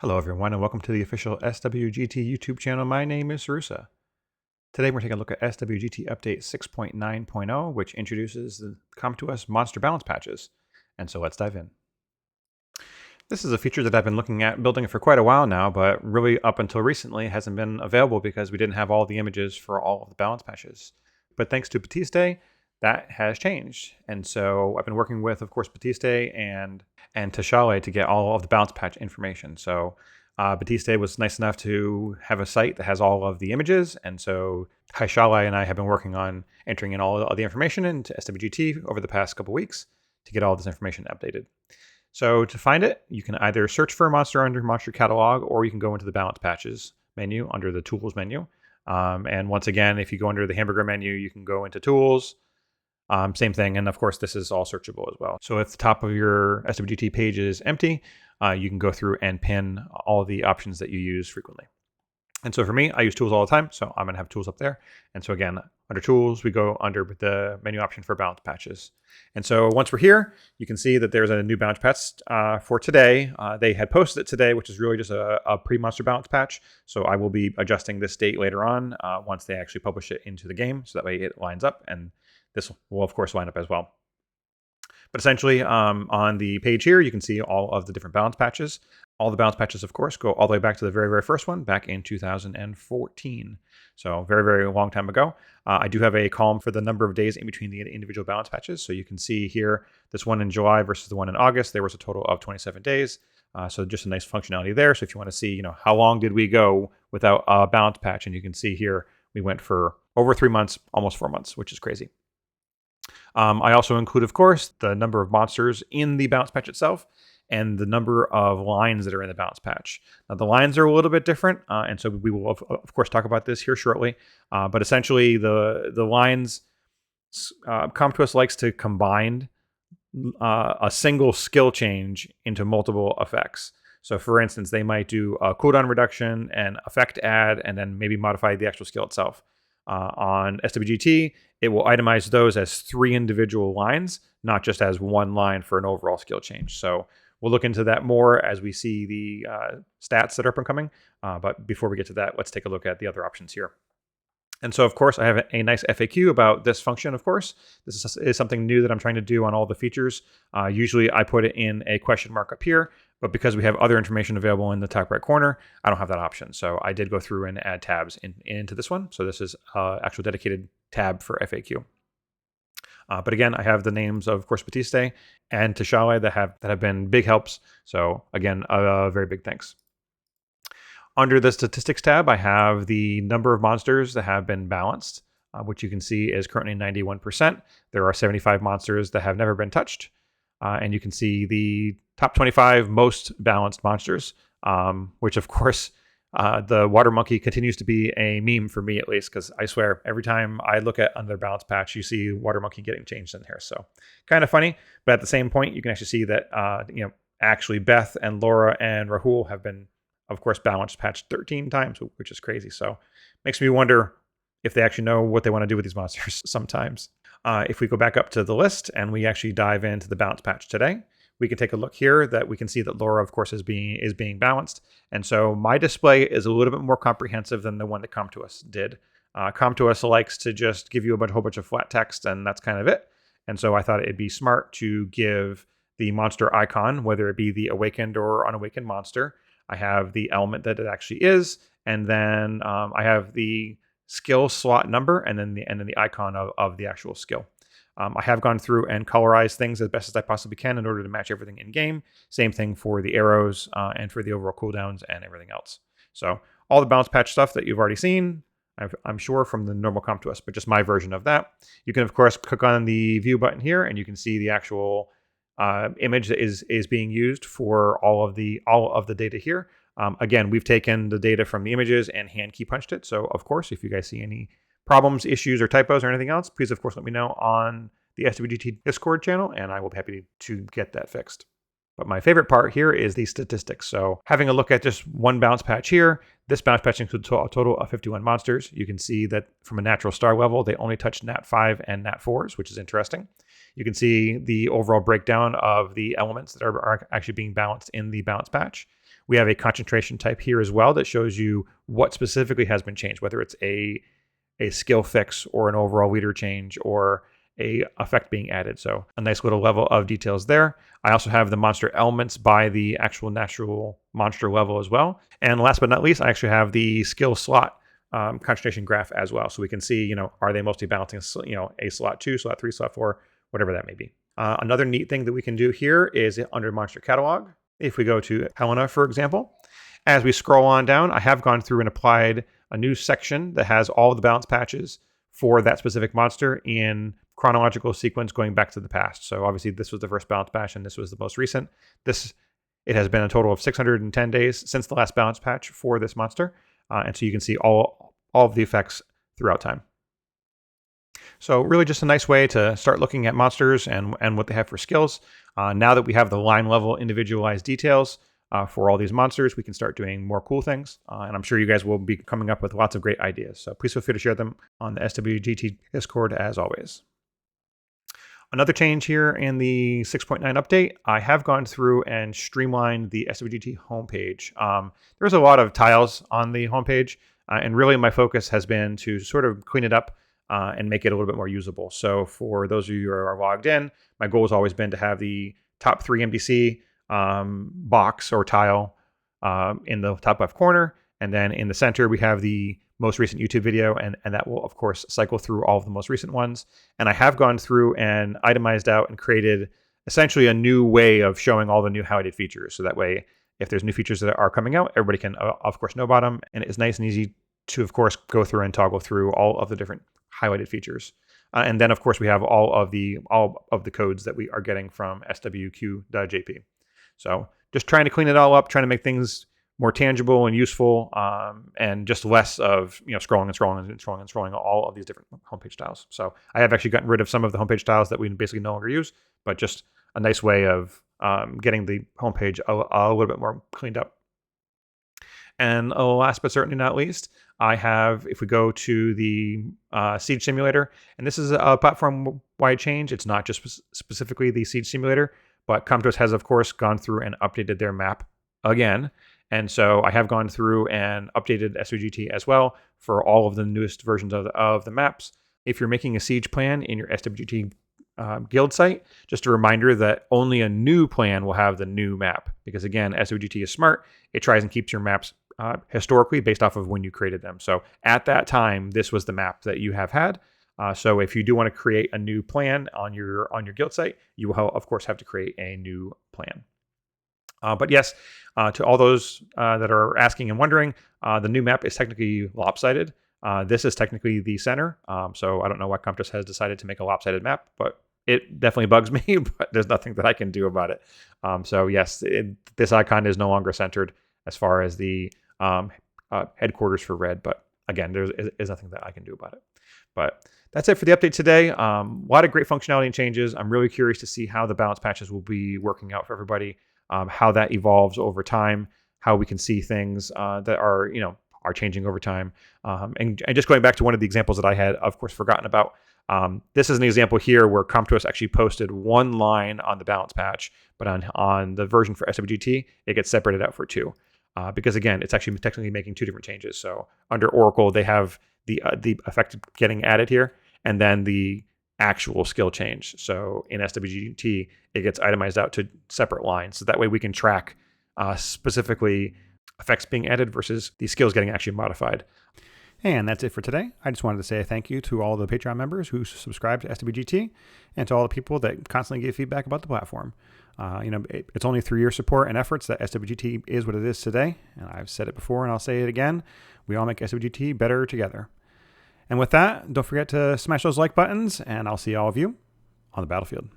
Hello everyone and welcome to the official SWGT YouTube channel. My name is Rusa. Today we're taking a look at SWGT Update 6.9.0, which introduces the Come To Us monster balance patches. And so let's dive in. This is a feature that I've been looking at building for quite a while now, but really up until recently hasn't been available because we didn't have all the images for all of the balance patches. But thanks to Batiste, that has changed. And so I've been working with, of course, Batiste and Tashale to get all of the balance patch information. So Batiste was nice enough to have a site that has all of the images. And so Tashale and I have been working on entering in all of the information into SWGT over the past couple weeks to get all this information updated. So to find it, you can either search for a monster under Monster Catalog, or you can go into the Balance Patches menu under the Tools menu. And once again, if you go under the hamburger menu, you can go into Tools. Same thing, and of course, this is all searchable as well. So if the top of your SWGT page is empty, you can go through and pin all the options that you use frequently. And so for me, I use Tools all the time, so I'm going to have Tools up there. And so again, under Tools, we go under the menu option for Balance Patches. And so once we're here, you can see that there's a new balance patch for today. They had posted it today, which is really just a pre-monster balance patch. So I will be adjusting this date later on once they actually publish it into the game, so that way it lines up, and this will, of course, line up as well. But essentially, on the page here, you can see all of the different balance patches. All the balance patches, of course, go all the way back to the very, very first one back in 2014. So very, very long time ago. I do have a column for the number of days in between the individual balance patches. So you can see here, this one in July versus the one in August, there was a total of 27 days. So just a nice functionality there. So if you want to see, how long did we go without a balance patch? And you can see here, we went for over 3 months, almost 4 months, which is crazy. I also include, of course, the number of monsters in the balance patch itself and the number of lines that are in the balance patch. Now, the lines are a little bit different, and so we will, of course, talk about this here shortly. But essentially, the lines, Come To Us likes to combine a single skill change into multiple effects. So, for instance, they might do a cooldown reduction and effect add, and then maybe modify the actual skill itself. On SWGT, it will itemize those as 3 individual lines, not just as 1 line for an overall skill change. So we'll look into that more as we see the stats that are up and coming. But before we get to that, let's take a look at the other options here. And so, of course, I have a nice FAQ about this function, of course. This is something new that I'm trying to do on all the features. Usually I put it in a question mark up here, but because we have other information available in the top right corner, I don't have that option. So I did go through and add tabs into this one. So this is an actual dedicated tab for FAQ. But again, I have the names of course, Batiste and Tashale that have been big helps. So again, a very big thanks. Under the statistics tab, I have the number of monsters that have been balanced, which you can see is currently 91%. There are 75 monsters that have never been touched. And you can see the top 25 most balanced monsters, which of course, the water monkey continues to be a meme for me at least, because I swear every time I look at another balance patch, you see water monkey getting changed in here. So kind of funny, but at the same point, you can actually see that, actually Beth and Laura and Rahul have been, of course, balanced patched 13 times, which is crazy. So makes me wonder if they actually know what they want to do with these monsters sometimes. If we go back up to the list and we actually dive into the balance patch today, we can take a look here that we can see that Laura, of course, is being balanced. And so my display is a little bit more comprehensive than the one that Come To Us did. Come To Us likes to just give you a whole bunch of flat text, and that's kind of it. And so I thought it'd be smart to give the monster icon, whether it be the awakened or unawakened monster. I have the element that it actually is, and then I have the skill slot number, and then the icon of the actual skill. I have gone through and colorized things as best as I possibly can in order to match everything in game. Same thing for the arrows and for the overall cooldowns and everything else. So all the balance patch stuff that you've already seen, I'm sure from the normal Come To Us, but just my version of that. You can of course click on the view button here, and you can see the actual image that is being used for all of the data here. Again, we've taken the data from the images and hand key punched it. So of course, if you guys see any problems, issues, or typos or anything else, please, of course, let me know on the SWGT Discord channel, and I will be happy to get that fixed. But my favorite part here is the statistics. So having a look at just one bounce patch here, this bounce patch includes a total of 51 monsters. You can see that from a natural star level, they only touch Nat 5 and Nat 4s, which is interesting. You can see the overall breakdown of the elements that are actually being balanced in the bounce patch. We have a concentration type here as well that shows you what specifically has been changed, whether it's a skill fix or an overall leader change or a effect being added. So a nice little level of details there. I also have the monster elements by the actual natural monster level as well. And last but not least, I actually have the skill slot concentration graph as well. So we can see, are they mostly balancing, a slot 2, slot 3, slot 4, whatever that may be. Another neat thing that we can do here is under monster catalog. If we go to Helena, for example, as we scroll on down, I have gone through and applied a new section that has all of the balance patches for that specific monster in chronological sequence going back to the past. So obviously this was the first balance patch and this was the most recent. It has been a total of 610 days since the last balance patch for this monster. And so you can see all of the effects throughout time. So really just a nice way to start looking at monsters and what they have for skills. Now that we have the line level individualized details for all these monsters, we can start doing more cool things. And I'm sure you guys will be coming up with lots of great ideas. So please feel free to share them on the SWGT Discord as always. Another change here in the 6.9 update, I have gone through and streamlined the SWGT homepage. There's a lot of tiles on the homepage, and really my focus has been to sort of clean it up and make it a little bit more usable. So for those of you who are logged in, my goal has always been to have the top 3 MDC box or tile in the top left corner. And then in the center, we have the most recent YouTube video, and that will, of course, cycle through all of the most recent ones. And I have gone through and itemized out and created essentially a new way of showing all the new highlighted features. So that way, if there's new features that are coming out, everybody can, of course, know about them. And it's nice and easy to, of course, go through and toggle through all of the different highlighted features. And then, of course, we have all of the codes that we are getting from SWQ.jp. So just trying to clean it all up, trying to make things more tangible and useful, and just less of scrolling all of these different homepage styles. So I have actually gotten rid of some of the homepage styles that we basically no longer use, but just a nice way of getting the homepage a little bit more cleaned up. And last but certainly not least, I have, if we go to the Siege Simulator, and this is a platform-wide change. It's not just specifically the Siege Simulator, but Comtos has, of course, gone through and updated their map again. And so I have gone through and updated SWGT as well for all of the newest versions of the maps. If you're making a siege plan in your SWGT guild site, just a reminder that only a new plan will have the new map. Because again, SWGT is smart. It tries and keeps your maps historically based off of when you created them. So at that time, this was the map that you have had. So if you do want to create a new plan on your guild site, you will, of course, have to create a new plan. But yes, to all those that are asking and wondering, the new map is technically lopsided. This is technically the center. So I don't know why Comtos has decided to make a lopsided map, but it definitely bugs me, but there's nothing that I can do about it. So yes, this icon is no longer centered as far as the headquarters for red. But again, there is nothing that I can do about it. But that's it for the update today. A lot of great functionality and changes. I'm really curious to see how the balance patches will be working out for everybody. How that evolves over time, how we can see things that are changing over time. And just going back to one of the examples that I had, of course, forgotten about. This is an example here where Comtos actually posted one line on the balance patch, but on the version for SWGT, it gets separated out for 2. Because again, it's actually technically making 2 different changes. So under Oracle, they have the effect getting added here, and then the actual skill change. So in SWGT, it gets itemized out to separate lines. So that way we can track specifically effects being added versus the skills getting actually modified. And that's it for today. I just wanted to say thank you to all the Patreon members who subscribe to SWGT and to all the people that constantly give feedback about the platform. It's only through your support and efforts that SWGT is what it is today. And I've said it before and I'll say it again. We all make SWGT better together. And with that, don't forget to smash those like buttons, and I'll see all of you on the battlefield.